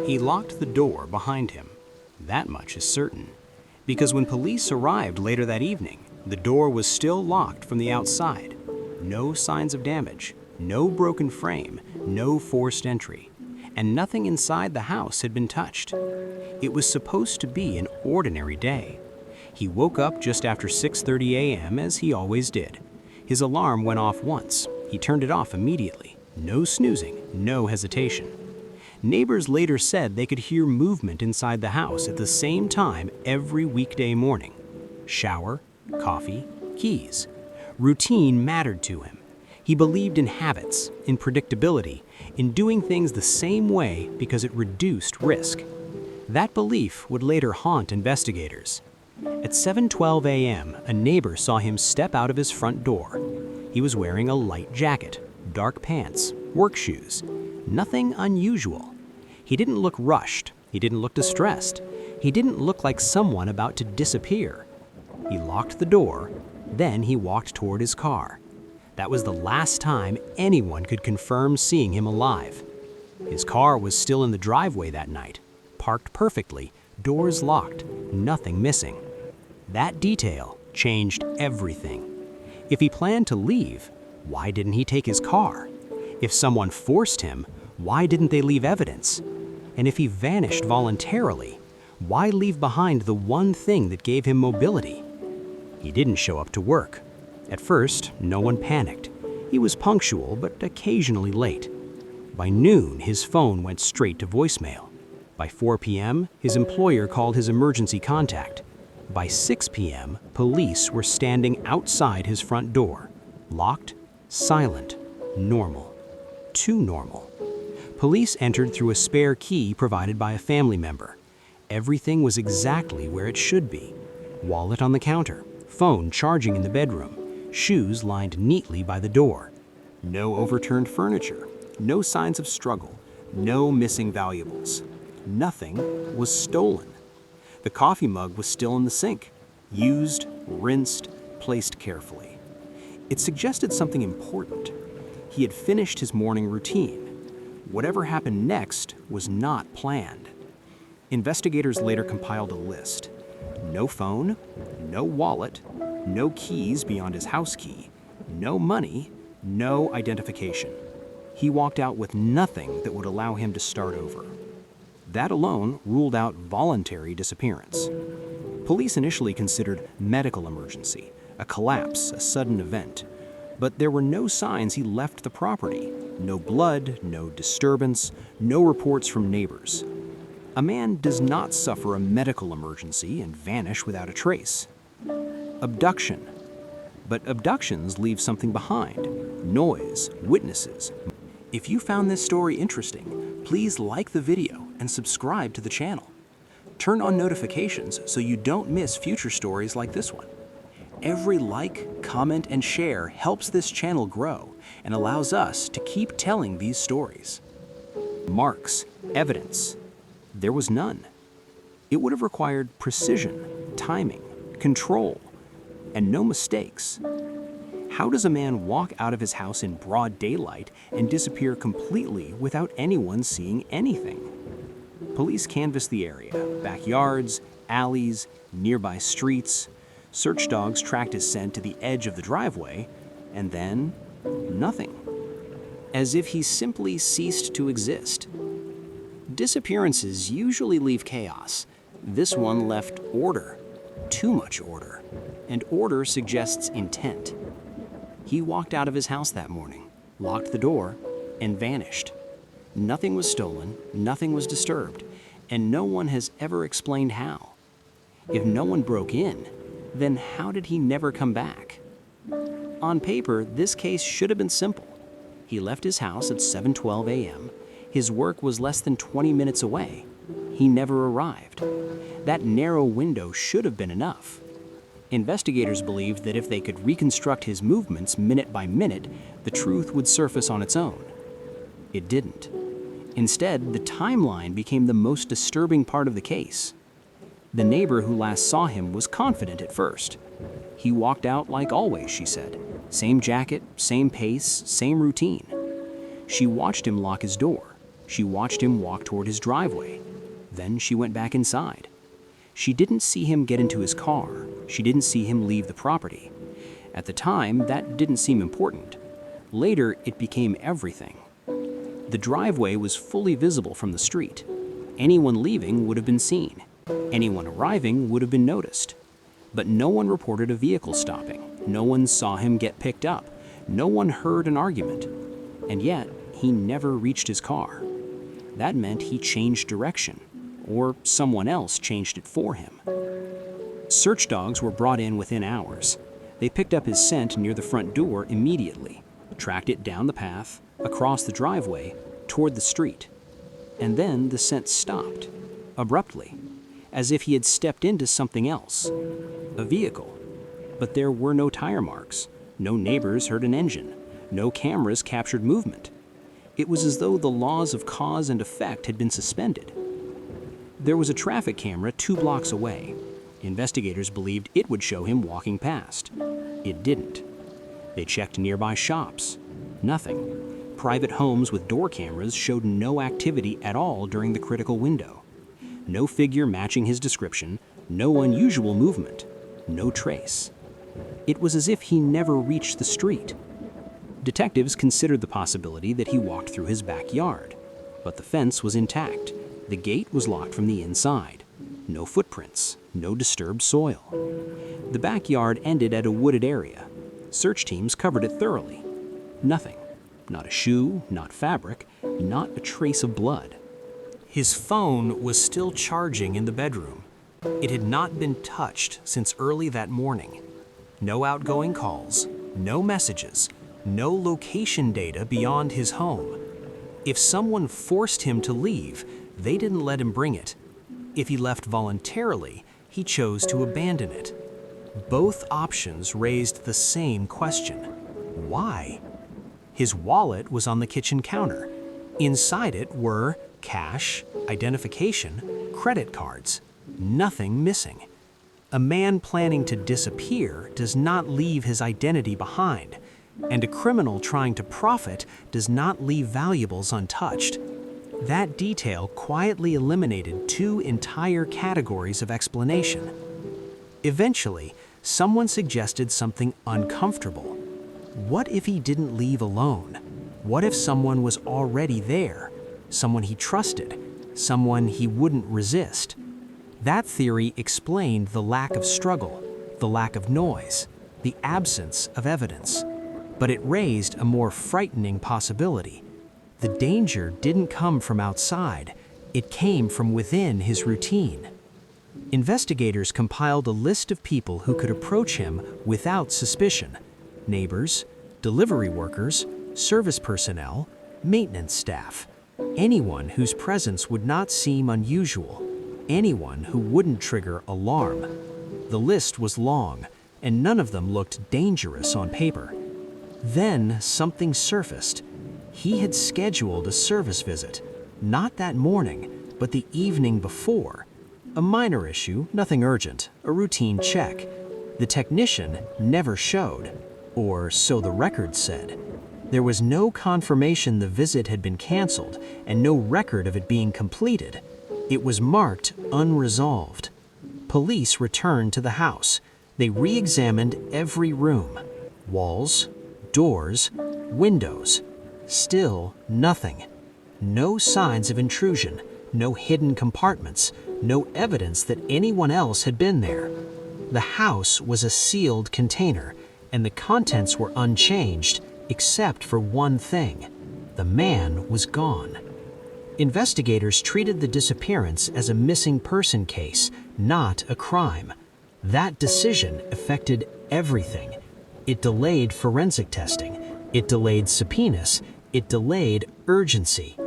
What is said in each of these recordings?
He locked the door behind him. That much is certain, because when police arrived later that evening, the door was still locked from the outside. No signs of damage, no broken frame, no forced entry, and nothing inside the house had been touched. It was supposed to be an ordinary day. He woke up just after 6:30 a.m. as he always did. His alarm went off once. He turned it off immediately. No snoozing, no hesitation. Neighbors later said they could hear movement inside the house at the same time every weekday morning. Shower, coffee, keys. Routine mattered to him. He believed in habits, in predictability, in doing things the same way because it reduced risk. That belief would later haunt investigators. At 7:12 a.m., a neighbor saw him step out of his front door. He was wearing a light jacket, dark pants, work shoes. Nothing unusual. He didn't look rushed. He didn't look distressed. He didn't look like someone about to disappear. He locked the door, then he walked toward his car. That was the last time anyone could confirm seeing him alive. His car was still in the driveway that night, parked perfectly, doors locked, nothing missing. That detail changed everything. If he planned to leave, why didn't he take his car? If someone forced him, why didn't they leave evidence? And if he vanished voluntarily, why leave behind the one thing that gave him mobility? He didn't show up to work. At first, no one panicked. He was punctual, but occasionally late. By noon, his phone went straight to voicemail. By 4 p.m., his employer called his emergency contact. By 6 p.m., police were standing outside his front door. Locked, silent, normal. Too normal. Police entered through a spare key provided by a family member. Everything was exactly where it should be. Wallet on the counter, phone charging in the bedroom, shoes lined neatly by the door. No overturned furniture, no signs of struggle, no missing valuables. Nothing was stolen. The coffee mug was still in the sink, used, rinsed, placed carefully. It suggested something important. He had finished his morning routine. Whatever happened next was not planned. Investigators later compiled a list. No phone, no wallet, no keys beyond his house key, no money, no identification. He walked out with nothing that would allow him to start over. That alone ruled out voluntary disappearance. Police initially considered medical emergency, a collapse, a sudden event. But there were no signs he left the property. No blood, no disturbance, no reports from neighbors. A man does not suffer a medical emergency and vanish without a trace. Abduction. But abductions leave something behind. Noise, witnesses. If you found this story interesting, please like the video and subscribe to the channel. Turn on notifications so you don't miss future stories like this one. Every like, comment, and share helps this channel grow and allows us to keep telling these stories. Marks, evidence. There was none. It would have required precision, timing, control, and no mistakes. How does a man walk out of his house in broad daylight and disappear completely without anyone seeing anything? Police canvassed the area, backyards, alleys, nearby streets. Search dogs tracked his scent to the edge of the driveway, and then nothing. As if he simply ceased to exist. Disappearances usually leave chaos. This one left order, too much order, and order suggests intent. He walked out of his house that morning, locked the door, and vanished. Nothing was stolen, nothing was disturbed, and no one has ever explained how. If no one broke in, then how did he never come back? On paper, this case should have been simple. He left his house at 7:12 a.m. His work was less than 20 minutes away. He never arrived. That narrow window should have been enough. Investigators believed that if they could reconstruct his movements minute by minute, the truth would surface on its own. It didn't. Instead, the timeline became the most disturbing part of the case. The neighbor who last saw him was confident at first. He walked out like always, she said. Same jacket, same pace, same routine. She watched him lock his door. She watched him walk toward his driveway. Then she went back inside. She didn't see him get into his car. She didn't see him leave the property. At the time, that didn't seem important. Later, it became everything. The driveway was fully visible from the street. Anyone leaving would have been seen. Anyone arriving would have been noticed. But no one reported a vehicle stopping. No one saw him get picked up. No one heard an argument. And yet, he never reached his car. That meant he changed direction, or someone else changed it for him. Search dogs were brought in within hours. They picked up his scent near the front door immediately, tracked it down the path, across the driveway, toward the street. And then the scent stopped, abruptly, as if he had stepped into something else, a vehicle. But there were no tire marks. No neighbors heard an engine. No cameras captured movement. It was as though the laws of cause and effect had been suspended. There was a traffic camera 2 blocks away. Investigators believed it would show him walking past. It didn't. They checked nearby shops. Nothing. Private homes with door cameras showed no activity at all during the critical window. No figure matching his description, no unusual movement, no trace. It was as if he never reached the street. Detectives considered the possibility that he walked through his backyard, but the fence was intact. The gate was locked from the inside. No footprints, no disturbed soil. The backyard ended at a wooded area. Search teams covered it thoroughly. Nothing. Not a shoe, not fabric, not a trace of blood. His phone was still charging in the bedroom. It had not been touched since early that morning. No outgoing calls, no messages, no location data beyond his home. If someone forced him to leave, they didn't let him bring it. If he left voluntarily, he chose to abandon it. Both options raised the same question. Why? His wallet was on the kitchen counter. Inside it were cash, identification, credit cards. Nothing missing. A man planning to disappear does not leave his identity behind, and a criminal trying to profit does not leave valuables untouched. That detail quietly eliminated 2 entire categories of explanation. Eventually, someone suggested something uncomfortable. What if he didn't leave alone? What if someone was already there? Someone he trusted? Someone he wouldn't resist? That theory explained the lack of struggle, the lack of noise, the absence of evidence. But it raised a more frightening possibility. The danger didn't come from outside, it came from within his routine. Investigators compiled a list of people who could approach him without suspicion: neighbors, delivery workers, service personnel, maintenance staff, anyone whose presence would not seem unusual, anyone who wouldn't trigger alarm. The list was long, and none of them looked dangerous on paper. Then something surfaced. He had scheduled a service visit, not that morning, but the evening before. A minor issue, nothing urgent, a routine check. The technician never showed, or so the record said. There was no confirmation the visit had been canceled and no record of it being completed. It was marked unresolved. Police returned to the house. They re-examined every room, walls, doors, windows. Still nothing. No signs of intrusion, no hidden compartments, no evidence that anyone else had been there. The house was a sealed container, and the contents were unchanged except for one thing. The man was gone. Investigators treated the disappearance as a missing person case, not a crime. That decision affected everything. It delayed forensic testing. It delayed subpoenas. It delayed urgency.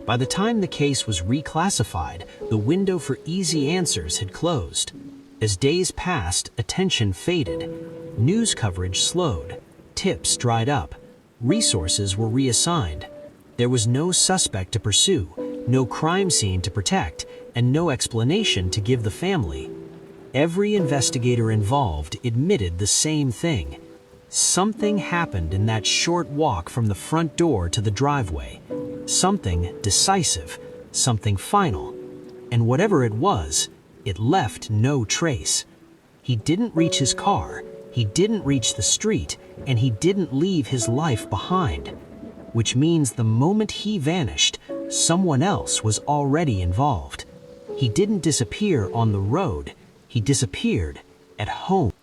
By the time the case was reclassified, the window for easy answers had closed. As days passed, attention faded. News coverage slowed. Tips dried up. Resources were reassigned. There was no suspect to pursue, no crime scene to protect, and no explanation to give the family. Every investigator involved admitted the same thing. Something happened in that short walk from the front door to the driveway. something decisive, something final. And whatever it was, it left no trace. He didn't reach his car, he didn't reach the street, and he didn't leave his life behind. Which means the moment he vanished, someone else was already involved. He didn't disappear on the road, he disappeared at home.